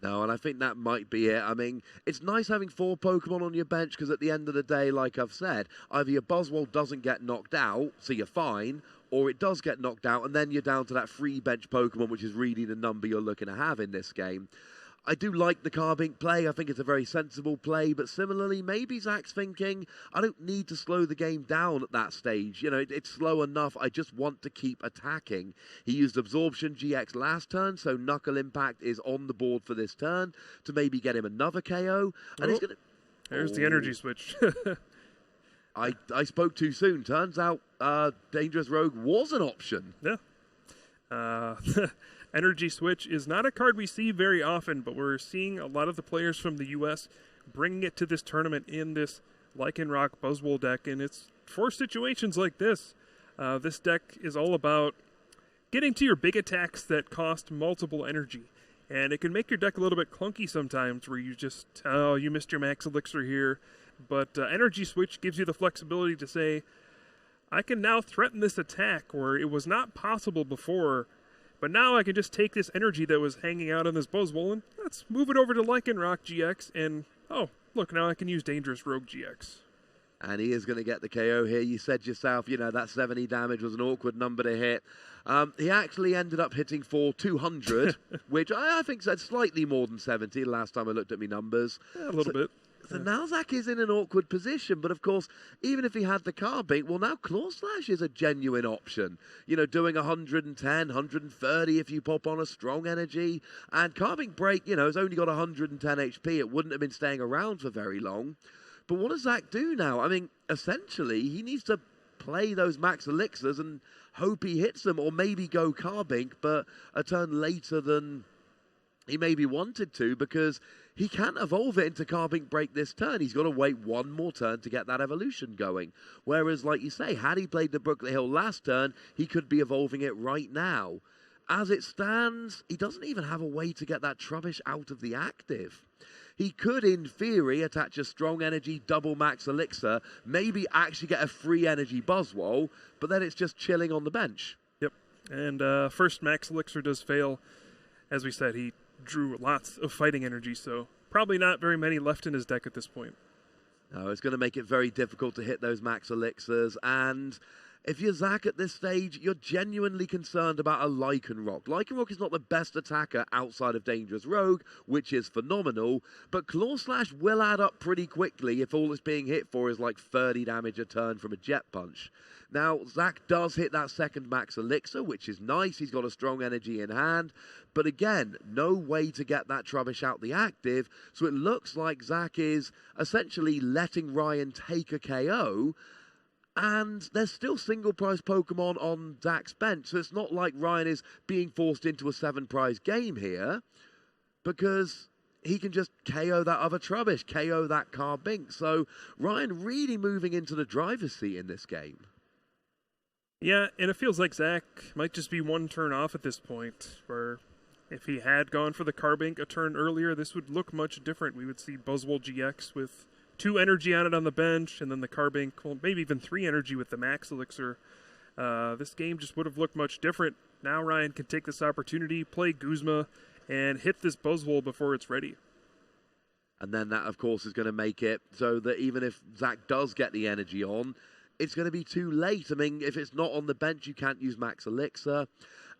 No, and I think that might be it. I mean, it's nice having 4 Pokemon on your bench because at the end of the day, like I've said, either your Buzzwole doesn't get knocked out, so you're fine, or it does get knocked out, and then you're down to that free bench Pokemon, which is really the number you're looking to have in this game. I do like the Carbink play. I think it's a very sensible play, but similarly, maybe Zach's thinking, I don't need to slow the game down at that stage. You know, it's slow enough. I just want to keep attacking. He used Absorption GX last turn, so Knuckle Impact is on the board for this turn to maybe get him another KO. And he's gonna... There's the energy switch. I spoke too soon. Turns out Dangerous Rogue was an option. Yeah. Energy Switch is not a card we see very often, but we're seeing a lot of the players from the U.S. bringing it to this tournament in this Lycanroc Buzzwole deck, and it's for situations like this. This deck is all about getting to your big attacks that cost multiple energy, and it can make your deck a little bit clunky sometimes where you just, you missed your max elixir here, but Energy Switch gives you the flexibility to say, I can now threaten this attack where it was not possible before. But now I can just take this energy that was hanging out on this Buzzwole and let's move it over to Lycanroc GX and, oh, look, now I can use Dangerous Rogue GX. And he is going to get the KO here. You said yourself, you know, that 70 damage was an awkward number to hit. He actually ended up hitting for 200, which I think said slightly more than 70 last time I looked at my numbers. Yeah, a little bit. So now Zach is in an awkward position, but of course, even if he had the Carbink, well, now Claw Slash is a genuine option. You know, doing 110, 130 if you pop on a strong energy. And Carbink Break, you know, has only got 110 HP. It wouldn't have been staying around for very long. But what does Zach do now? I mean, essentially, he needs to play those max elixirs and hope he hits them, or maybe go Carbink, but a turn later than he maybe wanted to, because he can't evolve it into Carbink Break this turn. He's got to wait one more turn to get that evolution going. Whereas, like you say, had he played the Brooklet Hill last turn, he could be evolving it right now. As it stands, he doesn't even have a way to get that Trubbish out of the active. He could, in theory, attach a strong energy double max elixir, maybe actually get a free energy Buzzwole, but then it's just chilling on the bench. Yep. And first max elixir does fail. As we said, he drew lots of fighting energy, so probably not very many left in his deck at this point. No, it's going to make it very difficult to hit those max elixirs, and if you're Zach at this stage, you're genuinely concerned about a Lycanroc. Lycanroc is not the best attacker outside of Dangerous Rogue, which is phenomenal, but Claw Slash will add up pretty quickly if all it's being hit for is like 30 damage a turn from a Jet Punch. Now, Zach does hit that second max elixir, which is nice. He's got a strong energy in hand. But again, no way to get that Trubbish out the active. So it looks like Zach is essentially letting Ryan take a KO. And there's still single prize Pokemon on Zach's bench. So it's not like Ryan is being forced into a 7-prize game here, because he can just KO that other Trubbish, KO that Carbink. So Ryan really moving into the driver's seat in this game. Yeah, and it feels like Zach might just be one turn off at this point, where if he had gone for the Carbink a turn earlier, this would look much different. We would see Buzzwole GX with 2 energy on it on the bench, and then the Carbink, well, maybe even 3 energy with the max elixir. This game just would have looked much different. Now Ryan can take this opportunity, play Guzma, and hit this Buzzwole before it's ready. And then that, of course, is going to make it so that even if Zach does get the energy on, it's going to be too late. I mean, if it's not on the bench, you can't use max elixir.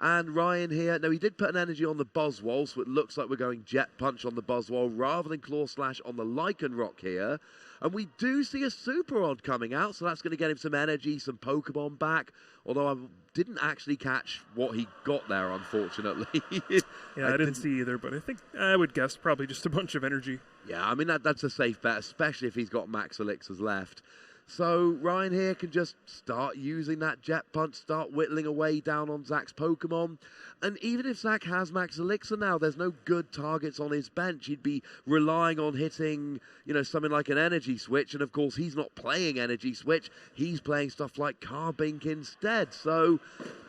And Ryan here, no, he did put an energy on the Buzzwole, so it looks like we're going Jet Punch on the Buzzwole rather than Claw Slash on the Lycanroc here. And we do see a Super Odd coming out, so that's going to get him some energy, some Pokemon back. Although I didn't actually catch what he got there, unfortunately. Yeah, I didn't see either, but I would guess probably just a bunch of energy. Yeah, I mean, that's a safe bet, especially if he's got max elixirs left. So Ryan here can just start using that Jet Punch, start whittling away down on Zach's Pokemon. And even if Zach has Max Elixir now, there's no good targets on his bench. He'd be relying on hitting, something like an Energy Switch. And of course, he's not playing Energy Switch. He's playing stuff like Carbink instead. So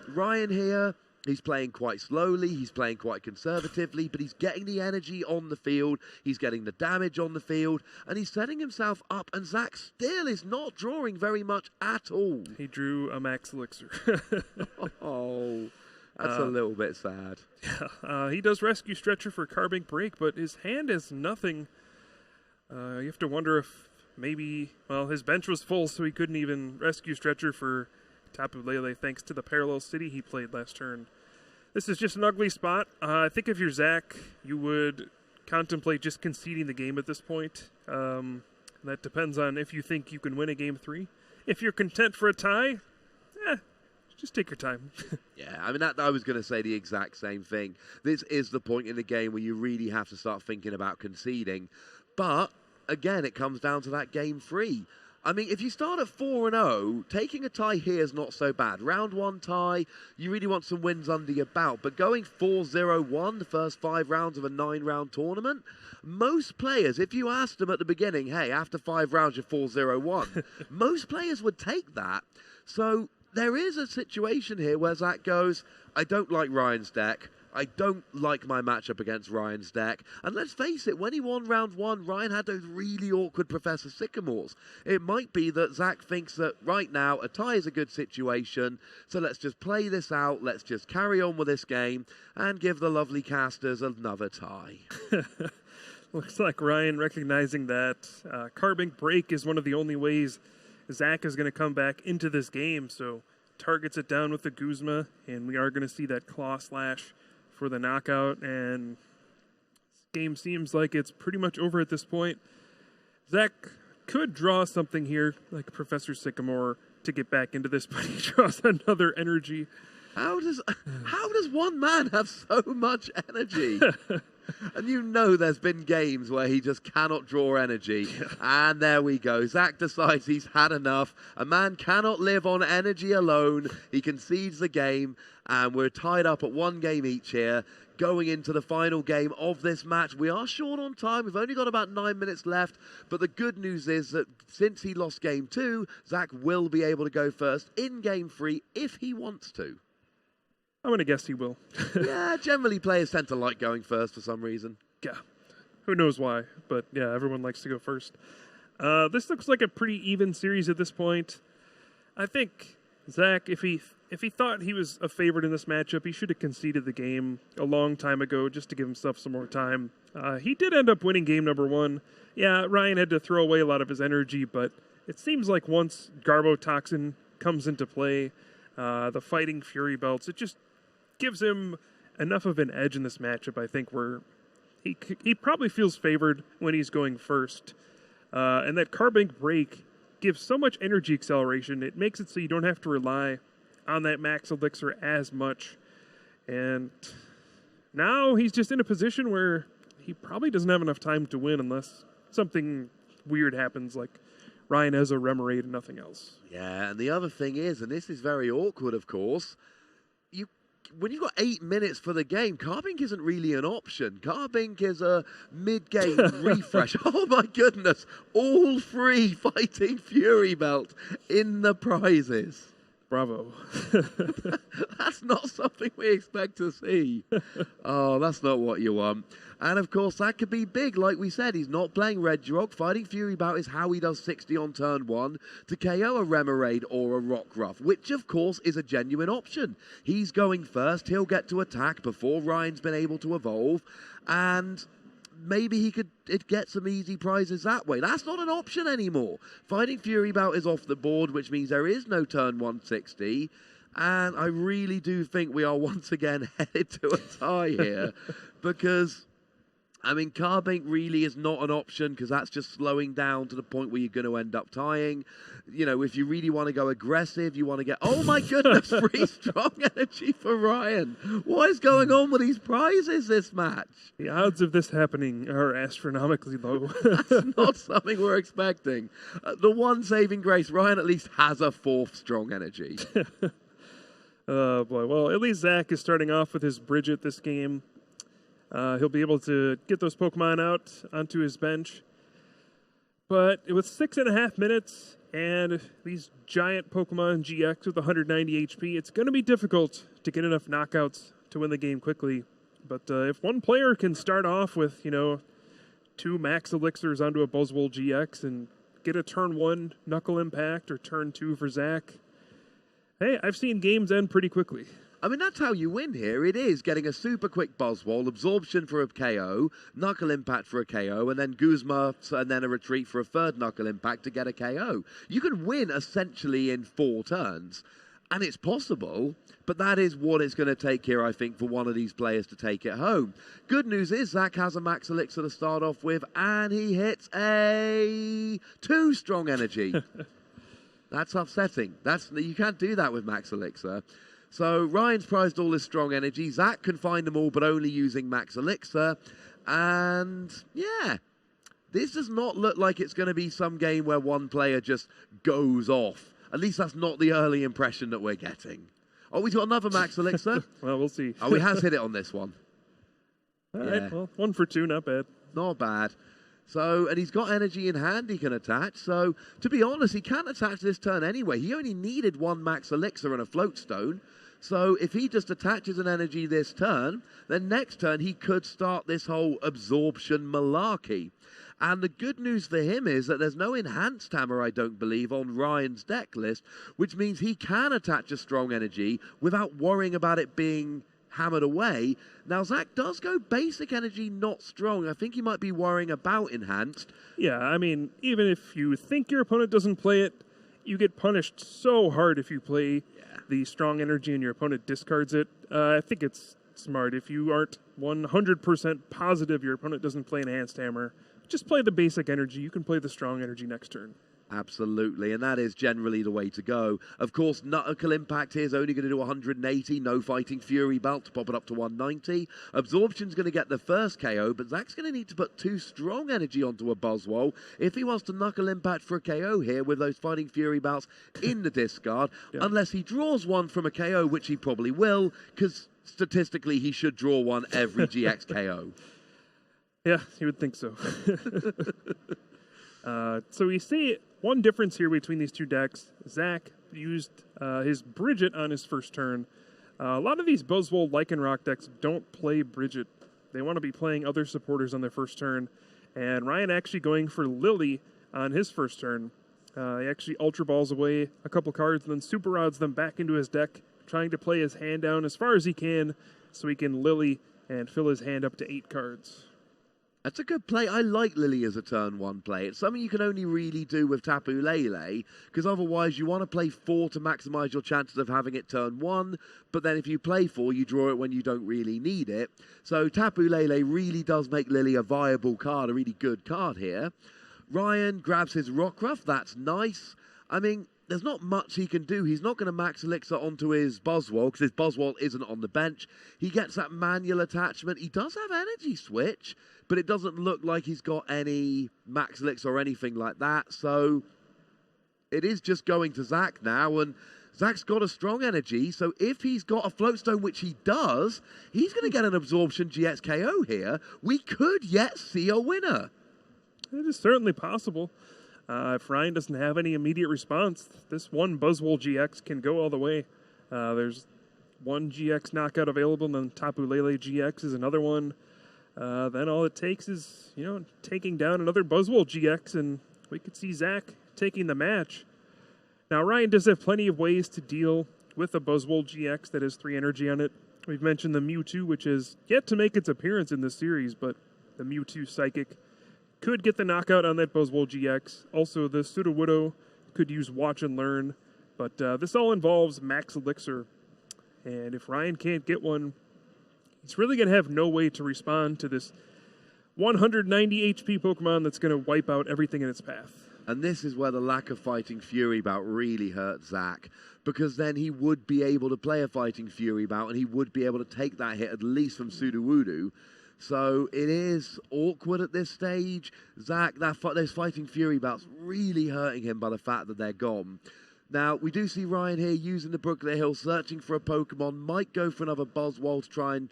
Ryan here, he's playing quite slowly, he's playing quite conservatively, but he's getting the energy on the field, he's getting the damage on the field, and he's setting himself up, and Zach still is not drawing very much at all. He drew a Max Elixir. Oh, that's a little bit sad. Yeah, he does Rescue Stretcher for Carbink Break, but his hand has nothing. You have to wonder if maybe, his bench was full, so he couldn't even Rescue Stretcher for Tapu Lele thanks to the Parallel City he played last turn. This is just an ugly spot. I think if you're Zach, you would contemplate just conceding the game at this point. That depends on if you think you can win a Game 3. If you're content for a tie, just take your time. Yeah, I was going to say the exact same thing. This is the point in the game where you really have to start thinking about conceding. But, again, it comes down to that Game 3. If you start at 4-0, taking a tie here is not so bad. Round 1 tie, you really want some wins under your belt. But going 4-0-1, the first 5 rounds of a 9-round tournament, most players, if you asked them at the beginning, hey, after 5 rounds you're 4-0-1, most players would take that. So there is a situation here where Zach goes, I don't like Ryan's deck. I don't like my matchup against Ryan's deck. And let's face it, when he won round 1, Ryan had those really awkward Professor Sycamores. It might be that Zach thinks that right now a tie is a good situation, so let's just play this out, let's just carry on with this game, and give the lovely casters another tie. Looks like Ryan recognizing that Carbink Break is one of the only ways Zach is going to come back into this game, so targets it down with the Guzma, and we are going to see that Claw Slash for the knockout, and this game seems like it's pretty much over at this point. Zach could draw something here, like Professor Sycamore, to get back into this, but he draws another energy. How does one man have so much energy? And there's been games where he just cannot draw energy. And there we go. Zach decides he's had enough. A man cannot live on energy alone. He concedes the game. And we're tied up at 1 game each here. Going into the final game of this match. We are short on time. We've only got about 9 minutes left. But the good news is that since he lost game 2, Zach will be able to go first in game 3 if he wants to. I'm going to guess he will. Yeah, generally players tend to like going first for some reason. Yeah. Who knows why, but yeah, everyone likes to go first. This looks like a pretty even series at this point. I think Zach, if he thought he was a favorite in this matchup, he should have conceded the game a long time ago just to give himself some more time. He did end up winning game number 1. Yeah, Ryan had to throw away a lot of his energy, but it seems like once Garbotoxin comes into play, the Fighting Fury Belts, it just gives him enough of an edge in this matchup, I think, where he probably feels favored when he's going first. And that Carbink Break gives so much energy acceleration, it makes it so you don't have to rely on that Max Elixir as much. And now he's just in a position where he probably doesn't have enough time to win unless something weird happens, like Ryan has a Remoraid and nothing else. Yeah, and the other thing is, and this is very awkward, of course, when you've got 8 minutes for the game, Carbink isn't really an option. Carbink is a mid-game refresh. Oh my goodness, all 3 Fighting Fury Belt in the prizes. Bravo. That's not something we expect to see. Oh, that's not what you want. And of course, that could be big. Like we said, he's not playing Regirock. Fighting Fury Bout is how he does 60 on turn 1 to KO a Remoraid or a Rockruff, which of course is a genuine option. He's going first. He'll get to attack before Ryan's been able to evolve. And maybe he could get some easy prizes that way. That's not an option anymore. Fighting Fury Bout is off the board, which means there is no turn 160. And I really do think we are once again headed to a tie here because I mean, Carbink really is not an option because that's just slowing down to the point where you're going to end up tying. You know, if you really want to go aggressive, you want to get... Oh, my goodness, 3 strong energy for Ryan. What is going on with these prizes this match? The odds of this happening are astronomically low. That's not something we're expecting. The one saving grace, Ryan at least has a 4th strong energy. Oh, boy. Well, at least Zach is starting off with his Bridget this game. He'll be able to get those Pokemon out onto his bench. But with 6.5 minutes and these giant Pokemon GX with 190 HP, it's going to be difficult to get enough knockouts to win the game quickly. But if one player can start off with, 2 Max Elixirs onto a Buzzwole GX and get a turn 1 Knuckle Impact or turn 2 for Zach, hey, I've seen games end pretty quickly. I mean, that's how you win here. It is getting a super quick Buzzwole, Absorption for a KO, Knuckle Impact for a KO, and then Guzma, and then a retreat for a 3rd Knuckle Impact to get a KO. You can win essentially in 4 turns, and it's possible, but that is what it's going to take here, I think, for one of these players to take it home. Good news is Zach has a Max Elixir to start off with, and he hits a 2 strong energy. That's upsetting. You can't do that with Max Elixir. So Ryan's prized all his strong energy. Zach can find them all, but only using Max Elixir. And yeah, this does not look like it's going to be some game where one player just goes off. At least that's not the early impression that we're getting. Oh, we've got another Max Elixir? Well, we'll see. Oh, he has hit it on this one. All right, well, 1 for 2, not bad. Not bad. So, and he's got energy in hand he can attach. So, to be honest, he can't attach this turn anyway. He only needed 1 Max Elixir and a Floatstone. So, if he just attaches an energy this turn, then next turn he could start this whole absorption malarkey. And the good news for him is that there's no enhanced hammer, I don't believe, on Ryan's deck list, which means he can attach a strong energy without worrying about it being hammered away. Now, Zach does go basic energy, not strong. I think he might be worrying about enhanced. Yeah, I mean, even if you think your opponent doesn't play it, you get punished so hard if you play the strong energy and your opponent discards it. I think it's smart. If you aren't 100% positive your opponent doesn't play enhanced hammer, just play the basic energy. You can play the strong energy next turn. Absolutely, and that is generally the way to go. Of course, Knuckle Impact here is only going to do 180, no Fighting Fury Belt to pop it up to 190. Absorption's going to get the first KO, but Zach's going to need to put 2 strong energy onto a Buzzwole if he wants to Knuckle Impact for a KO here with those Fighting Fury Belts in the discard, unless he draws one from a KO, which he probably will, because statistically he should draw one every GX KO. Yeah, you would think so. So we see one difference here between these two decks. Zach used his Bridget on his first turn. A lot of these Buzzwole Lycanroc decks don't play Bridget. They want to be playing other supporters on their first turn. And Ryan actually going for Lily on his first turn. He actually Ultra Balls away a couple cards and then Super Rods them back into his deck, trying to play his hand down as far as he can so he can Lily and fill his hand up to 8 cards. That's a good play. I like Lily as a turn 1 play. It's something you can only really do with Tapu Lele, because otherwise you want to play 4 to maximize your chances of having it turn 1, but then if you play 4, you draw it when you don't really need it. So Tapu Lele really does make Lily a viable card, a really good card here. Ryan grabs his Rockruff. That's nice. I mean, there's not much he can do. He's not going to Max Elixir onto his Buzzwole, because his Buzzwole isn't on the bench. He gets that manual attachment. He does have Energy Switch, but it doesn't look like he's got any Max Elixir or anything like that. So it is just going to Zach now, and Zach's got a strong energy. So if he's got a Floatstone, which he does, he's going to get an Absorption GX KO here. We could yet see a winner. It is certainly possible. If Ryan doesn't have any immediate response, this one Buzzwole GX can go all the way. There's one GX knockout available, and then Tapu Lele GX is another one. Then all it takes is, taking down another Buzzwole GX, and we could see Zach taking the match. Now, Ryan does have plenty of ways to deal with a Buzzwole GX that has 3 energy on it. We've mentioned the Mewtwo, which is yet to make its appearance in this series, but the Mewtwo Psychic could get the knockout on that Buzzwole GX. Also, the Sudowoodo could use Watch and Learn, but this all involves Max Elixir. And if Ryan can't get one, he's really going to have no way to respond to this 190 HP Pokemon that's going to wipe out everything in its path. And this is where the lack of Fighting Fury bout really hurt Zach, because then he would be able to play a Fighting Fury bout and he would be able to take that hit at least from Sudowoodo. So it is awkward at this stage. Zach, those Fighting Fury bouts really hurting him by the fact that they're gone. Now, we do see Ryan here using the Brooklet Hill, searching for a Pokemon, might go for another Buzzwole to try and,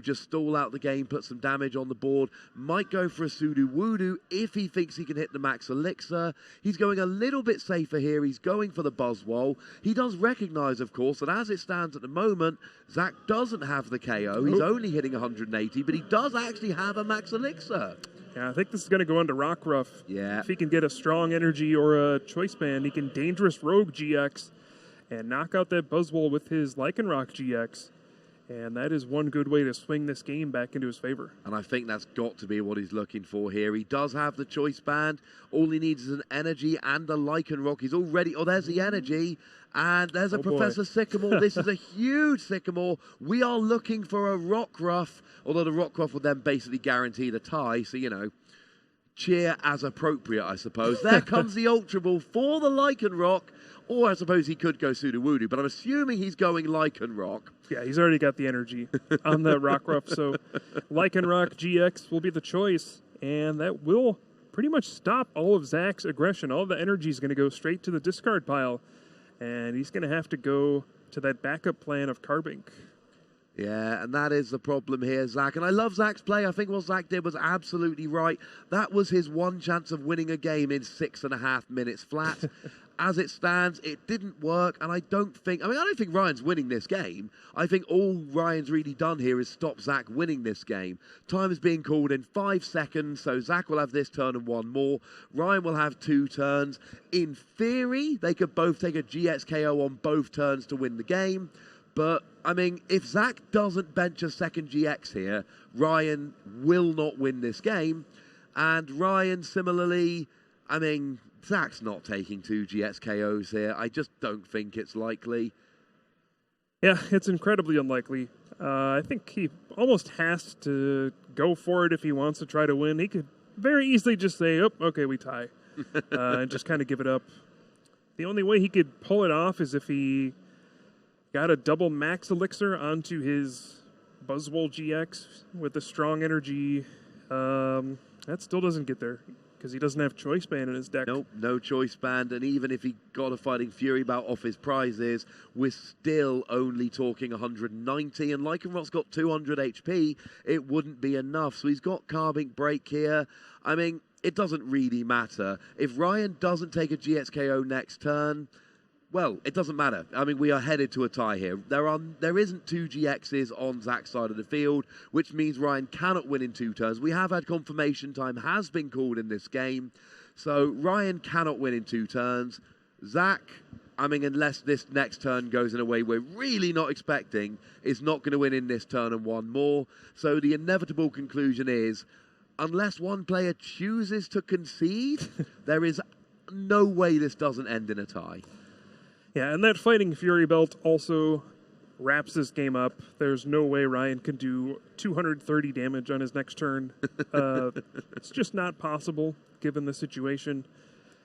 just stall out the game, put some damage on the board, might go for a Sudowoodo if he thinks he can hit the Max Elixir. He's going a little bit safer here. He's going for the Buzzwole. He does recognize, of course, that as it stands at the moment, Zach doesn't have the KO. He's only hitting 180, but he does actually have a Max Elixir. Yeah, I think this is going to go into Rockruff. Yeah. If he can get a Strong Energy or a Choice Band, he can Dangerous Rogue GX and knock out that Buzzwole with his Lycanroc GX. And that is one good way to swing this game back into his favor. And I think that's got to be what he's looking for here. He does have the Choice Band. All he needs is an Energy and a Lycanroc. He's already... Oh, there's the Energy. And there's a Professor Sycamore. This is a huge Sycamore. We are looking for a Rockruff, although the Rockruff would then basically guarantee the tie. So, cheer as appropriate, I suppose. There comes the Ultra Ball for the Lycanroc. Or I suppose he could go Sudowoodo, but I'm assuming he's going Lycanroc. Yeah, he's already got the energy on that Rockruff. So Lycanroc GX will be the choice. And that will pretty much stop all of Zach's aggression. All the energy is going to go straight to the discard pile. And he's going to have to go to that backup plan of Carbink. Yeah, and that is the problem here, Zach. And I love Zach's play. I think what Zach did was absolutely right. That was his one chance of winning a game in 6.5 minutes flat. As it stands, it didn't work, and I don't think Ryan's winning this game. I think all Ryan's really done here is stop Zach winning this game. Time is being called in 5 seconds, so Zach will have this turn and one more. Ryan will have 2 turns. In theory, they could both take a GX KO on both turns to win the game. But, if Zach doesn't bench a second GX here, Ryan will not win this game. And Ryan, similarly, Zach's not taking 2 GX KOs here. I just don't think it's likely. Yeah, it's incredibly unlikely. I think he almost has to go for it if he wants to try to win. He could very easily just say, oh, okay, we tie, and just kind of give it up. The only way he could pull it off is if he got a double Max Elixir onto his Buzzwole GX with a Strong Energy. That still doesn't get there, because he doesn't have Choice Band in his deck. Nope, no Choice Band, and even if he got a Fighting Fury bout off his prizes, we're still only talking 190, and Lycanroc's got 200 HP, it wouldn't be enough, so he's got Carbink Break here. It doesn't really matter. If Ryan doesn't take a GX KO next turn, well, it doesn't matter. We are headed to a tie here. There isn't 2 GXs on Zach's side of the field, which means Ryan cannot win in 2 turns. We have had confirmation time has been called in this game. So Ryan cannot win in 2 turns. Zach, unless this next turn goes in a way we're really not expecting, is not going to win in this turn and one more. So the inevitable conclusion is, unless one player chooses to concede, there is no way this doesn't end in a tie. Yeah, and that Fighting Fury belt also wraps this game up. There's no way Ryan can do 230 damage on his next turn. It's just not possible, given the situation.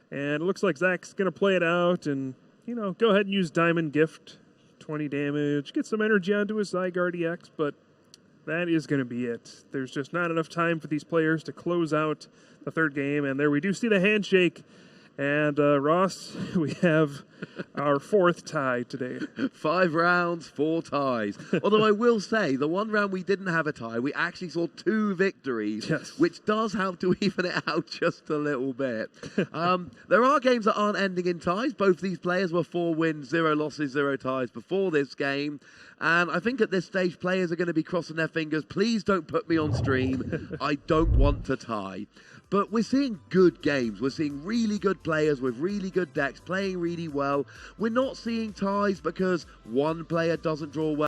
And it looks like Zach's going to play it out and, go ahead and use Diamond Gift. 20 damage, get some energy onto his Zygarde EX, but that is going to be it. There's just not enough time for these players to close out the third game. And there we do see the handshake. And, Ross, we have our 4th tie today. 5 rounds, 4 ties. Although I will say, the one round we didn't have a tie, we actually saw 2 victories, yes, which does help to even it out just a little bit. There are games that aren't ending in ties. Both these players were 4 wins, 0 losses, 0 ties before this game. And I think at this stage, players are going to be crossing their fingers. Please don't put me on stream. I don't want to tie. But we're seeing good games. We're seeing really good players with really good decks playing really well. We're not seeing ties because one player doesn't draw well.